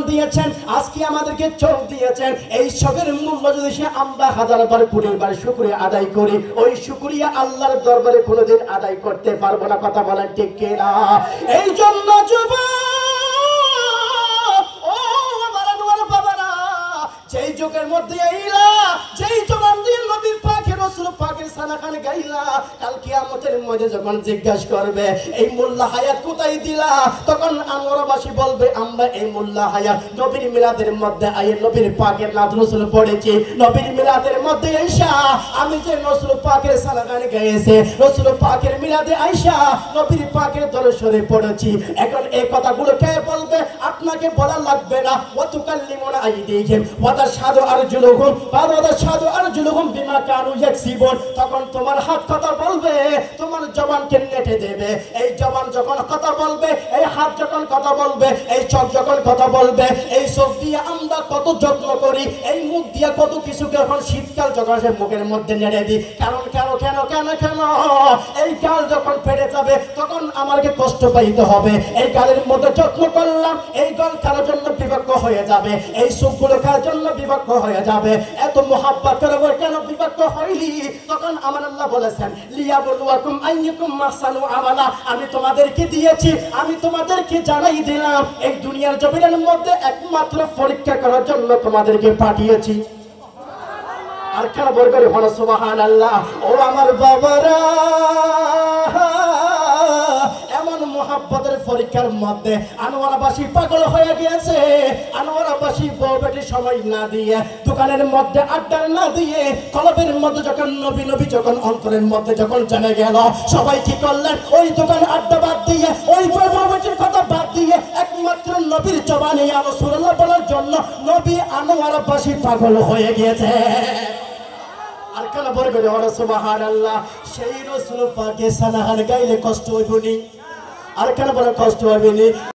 দিয়েছেন, আজকে আমাদেরকে চোখ দিয়েছেন। এই চোখের মূল্য যদি সে আমরা হাজারবার কোটির বার শুকরিয়া আদায় করি, ওই শুকরিয়া আল্লাহর দরবারে কোনোদিন আদায় করতে পারবো না। কথা বলেন ঠিক কিনা? এই জন্য যেই যুগের মধ্যে আইলা, যেই জবান দিয়ে নবী পাকের রাসূল পাকের সানাখান গাইলা, কাল কিয়ামতের মধ্যে যখন জিজ্ঞাসা করবে এই মোল্লা হায়াত কোথায় দিলা, তখন আমরাবাসী বলবে আমরা এই মোল্লা হায়াত নবীর মিলাদের মধ্যে আইয়ে নবীর পাকের নাত রাসূল পড়েছি, নবীর মিলাদের মধ্যে আইসা আমি যে রাসূল পাকের সানাখান গাইছে, রাসূল পাকের মিলাদে আইসা নবীর পাকের দরশরে পড়েছি। এখন এই কথাগুলো কে বলবে? আপনাকে বলা লাগবে না। ওয়াতুকাল্লিমুনা আইদিহিম ওয়াতাশহাদু আরজুলুহুম ওয়াতাশহাদু আরজুলুহুম বিমা কানু ইয়াকসিবুন। তখন তোমার হাত কথা বলবে, তোমার জবানকে নেটে দেবে। এই জবান যখন কথা বলবে, এই হাত যখন কথা বলবে, এই চোখ যখন কথা বলবে, এই চোখ দিয়ে আমরা কত যত্ন করি, এই মুখ দিয়ে কত কিছু যখন শীতকাল যখন সে মুখের মধ্যে নেড়ে দিই। কারণ কেন কেন কেন কেন এই গাল যখন ফেটে যাবে তখন আমাকে কষ্ট পাইতে হবে। এই গালের মধ্যে যত্ন করলাম, এই গাল কারোর জন্য বিভক্ত হয়ে যাবে, এই চোখগুলো কার জন্য বিভক্ত হয়ে যাবে। এত মোহাব্বত করবো কেন বিভক্ত হইলি? তখন আমার আল্লাহ বলেছেন লিয়াবলুয়াকুম আইয়ুকুম আহসানু আমালা। আমি তোমাদেরকে দিয়েছি, আমি তোমাদেরকে জানাই দিলাম, এই দুনিয়ার জমিনের মধ্যে একমাত্র পরীক্ষা করার জন্য তোমাদেরকে পাঠিয়েছি। আর কেন বলবেন হলো সুবহানাল্লাহ। ও আমার বাবারা, এমন মোহাব্বতের পরীক্ষার মধ্যে আনোয়ারাবাসী পাগল হয়ে গিয়েছে। আনোয়ারাবাসী বউ বেটি সময় না দিয়ে, দোকানের মধ্যে আড্ডা না দিয়ে, কলবের মধ্যে যখন নবী নবী যখন অন্তরের মধ্যে যখন জমে গেল, সবাই কি করলেন? ওই দোকান আড্ডা বাদ দিয়ে, ওই বউ বেটির কথা বাদ দিয়ে একমাত্র নবীর জবানে ইয়া রাসূলুল্লাহ বলার জন্য নবী আনোয়ারাবাসী পাগল হয়ে গিয়েছে। আর কেন বলবেন হলো সুবহানাল্লাহ। সেই রাসূল পাকের সানাহার গাইলে কষ্ট হইবনি? আর কেন বলে কষ্ট হইবনি?